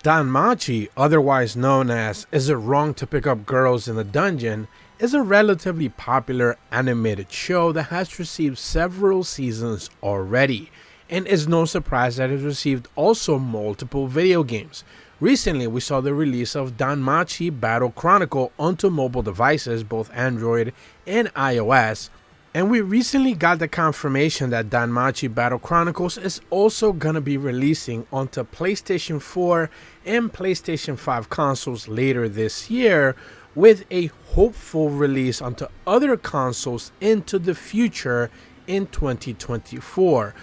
DanMachi, otherwise known as Is It Wrong to Pick Up Girls in the Dungeon, is a relatively popular animated show that has received several seasons already, and is no surprise that it received also multiple video games. Recently, we saw the release of DanMachi Battle Chronicle onto mobile devices, both Android and iOS, and we recently got the confirmation that DanMachi Battle Chronicles is also gonna be releasing onto PlayStation 4 and PlayStation 5 consoles later this year, with a hopeful release onto other consoles into the future in 2024.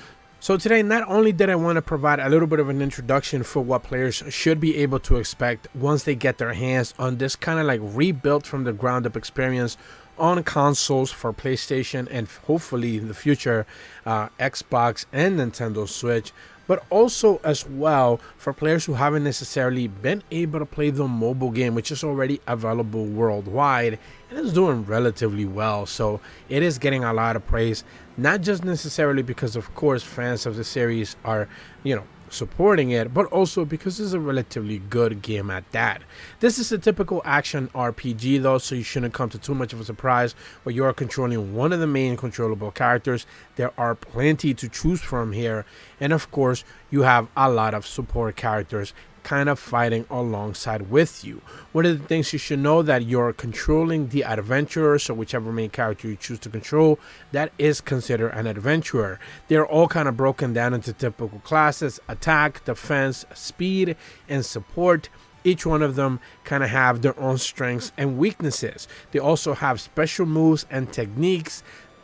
So today, not only did I want to provide a little bit of an introduction for what players should be able to expect once they get their hands on this kind of like rebuilt from the ground up experience on consoles for PlayStation and hopefully in the future Xbox and Nintendo Switch, but also as well for players who haven't necessarily been able to play the mobile game, which is already available worldwide and is doing relatively well. So it is getting a lot of praise, not just necessarily because of course fans of the series are, supporting it, but also because it's a relatively good game at that. This is a typical action RPG though, so you shouldn't come to too much of a surprise where you are controlling one of the main controllable characters. There are plenty to choose from here, and of course you have a lot of support characters kind of fighting alongside with you. One of the things you should know that you're controlling the adventurer, so whichever main character you choose to control, that is considered an adventurer. They're all kind of broken down into typical classes: attack, defense, speed, and support. Each one of them kind of have their own strengths and weaknesses. They also have special moves and techniques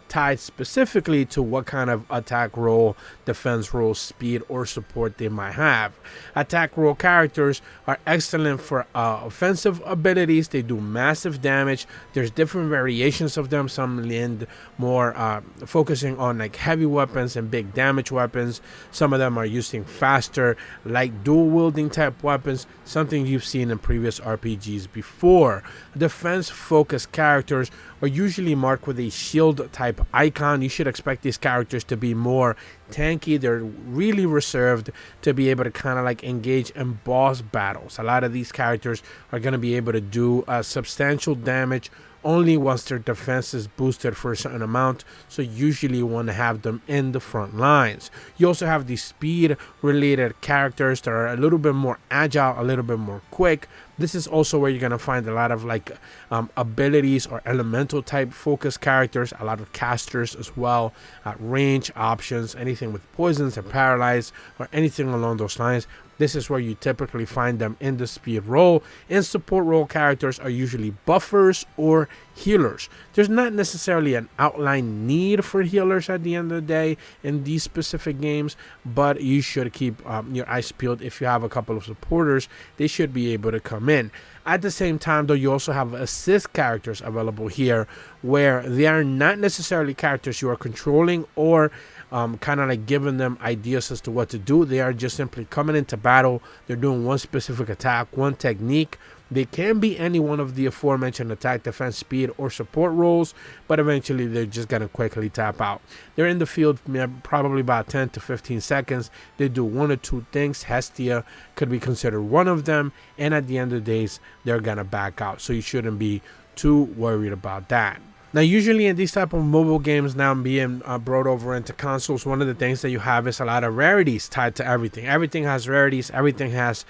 tied specifically to what kind of attack roll, defense roll, speed, or support they might have. Attack roll characters are excellent for offensive abilities. They do massive damage. There's different variations of them. Some land more focusing on like heavy weapons and big damage weapons. Some of them are using faster, like dual wielding type weapons, something you've seen in previous RPGs before. Defense focused characters are usually marked with a shield type icon. You should expect these characters to be more tanky. They're really reserved to be able to kind of like engage in boss battles. A lot of these characters are going to be able to do substantial damage only once their defense is boosted for a certain amount, so usually you want to have them in the front lines. You also have the speed related characters that are a little bit more agile, a little bit more quick. This is also where you're going to find a lot of like abilities or elemental type focus characters, a lot of casters as well, range options, anything with poisons and paralyzed or anything along those lines. This is where you typically find them in the speed role. And support role characters are usually buffers or healers. There's not necessarily an outline need for healers at the end of the day in these specific games, but you should keep your eyes peeled. If you have a couple of supporters, they should be able to come in. At the same time though, you also have assist characters available here, where they are not necessarily characters you are controlling or kind of like giving them ideas as to what to do. They are just simply coming into battle. They're doing one specific attack, one technique. They can be any one of the aforementioned attack, defense, speed, or support roles, but eventually they're just going to quickly tap out. They're in the field probably about 10 to 15 seconds. They do one or two things. Hestia could be considered one of them, and at the end of the days, they're going to back out. So you shouldn't be too worried about that. Now, usually in these type of mobile games now being brought over into consoles, one of the things that you have is a lot of rarities tied to everything. Everything has rarities. Everything has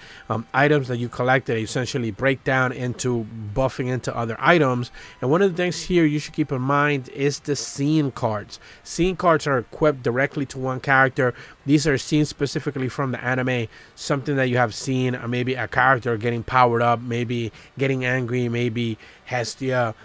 items that you collect that essentially break down into buffing into other items. And one of the things here you should keep in mind is the scene cards. Scene cards are equipped directly to one character. These are scenes specifically from the anime, something that you have seen, maybe a character getting powered up, maybe getting angry, maybe Hestia,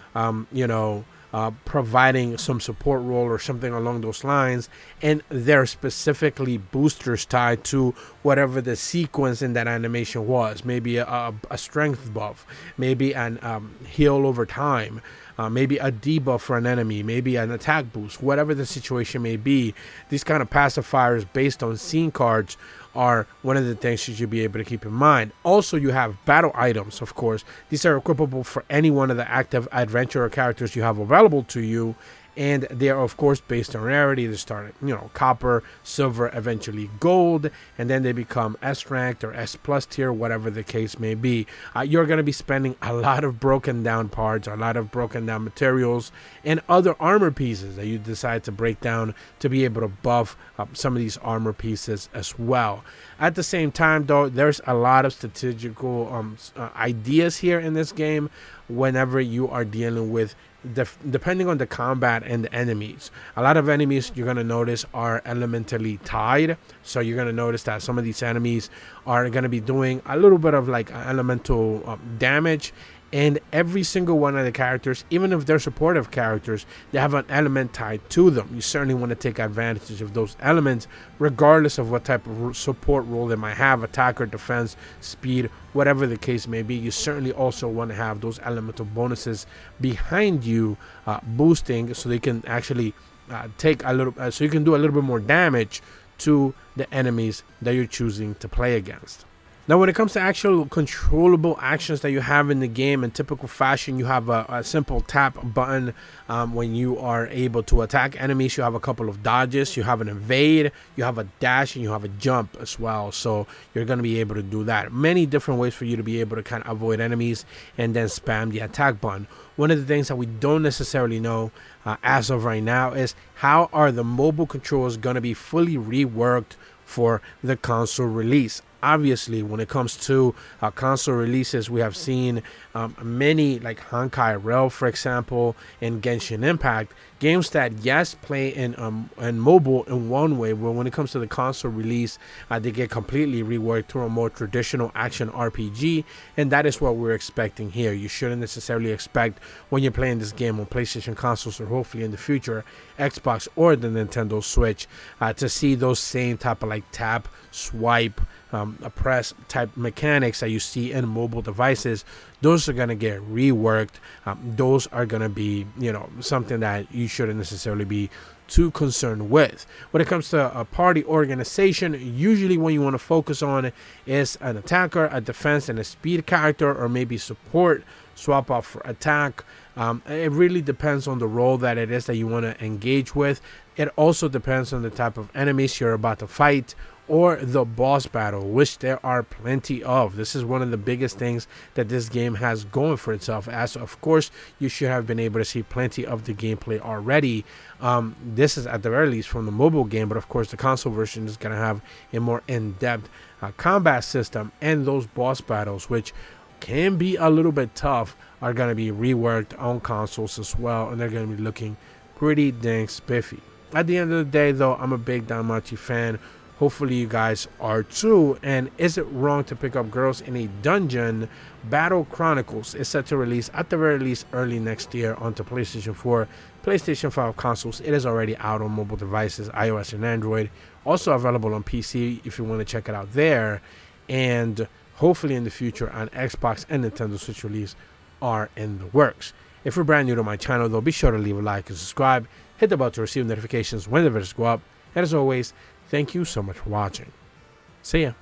providing some support role or something along those lines, and they're specifically boosters tied to whatever the sequence in that animation was. Maybe a strength buff, maybe an heal over time, maybe a debuff for an enemy, maybe an attack boost, whatever the situation may be. These kind of pacifiers based on scene cards are one of the things you should be able to keep in mind. Also, you have battle items, of course. These are equipable for any one of the active adventurer characters you have available to you. and they are of course based on rarity. They start at copper, silver, eventually gold, and then they become S ranked or S plus tier, whatever the case may be. You're going to be spending a lot of broken down parts, a lot of broken down materials, and other armor pieces that you decide to break down to be able to buff some of these armor pieces as well. At the same time though, there's a lot of strategical ideas here in this game whenever you are dealing with depending on the combat and the enemies. A lot of enemies you're going to notice are elementally tied, so you're going to notice that some of these enemies are going to be doing a little bit of like elemental damage, and every single one of the characters, even if they're supportive characters, they have an element tied to them. You certainly want to take advantage of those elements regardless of what type of support role they might have, attack or defense, speed, whatever the case may be. You certainly also want to have those elemental bonuses behind you boosting, so they can actually take a little so you can do a little bit more damage to the enemies that you're choosing to play against. Now, when it comes to actual controllable actions that you have in the game, in typical fashion, you have a simple tap button when you are able to attack enemies. You have a couple of dodges, you have an evade, you have a dash, and you have a jump as well. So you're going to be able to do that. Many different ways for you to be able to kind of avoid enemies and then spam the attack button. One of the things that we don't necessarily know as of right now is how are the mobile controls going to be fully reworked for the console release. Obviously, when it comes to console releases, we have seen many, like Honkai Rail, for example, and Genshin Impact, games that, yes, play in mobile in one way, but when it comes to the console release, they get completely reworked to a more traditional action RPG, and that is what we're expecting here. You shouldn't necessarily expect, when you're playing this game on PlayStation consoles, or hopefully in the future, Xbox or the Nintendo Switch, to see those same type of like tap, swipe, press type mechanics that you see in mobile devices. Those are going to get reworked. Those are going to be, something that you shouldn't necessarily be too concerned with. When it comes to a party organization, usually what you want to focus on is an attacker, a defense, and a speed character, or maybe support. Swap out for attack. It really depends on the role that it is that you want to engage with. It also depends on the type of enemies you're about to fight, or the boss battle, which there are plenty of. This is one of the biggest things that this game has going for itself, as of course you should have been able to see plenty of the gameplay already. This is at the very least from the mobile game, but of course the console version is going to have a more in-depth combat system, and those boss battles, which can be a little bit tough, are going to be reworked on consoles as well, and they're going to be looking pretty dang spiffy. At the end of the day though, I'm a big DanMachi fan. Hopefully you guys are too. And is it wrong to pick up girls in a dungeon? Battle Chronicles is set to release at the very least early next year onto PlayStation 4, PlayStation 5 consoles. It is already out on mobile devices, iOS and Android. Also available on PC if you want to check it out there. And hopefully in the future on Xbox and Nintendo Switch release are in the works. If you're brand new to my channel though, be sure to leave a like and subscribe. Hit the bell to receive notifications when the videos go up. And as always, thank you so much for watching. See ya.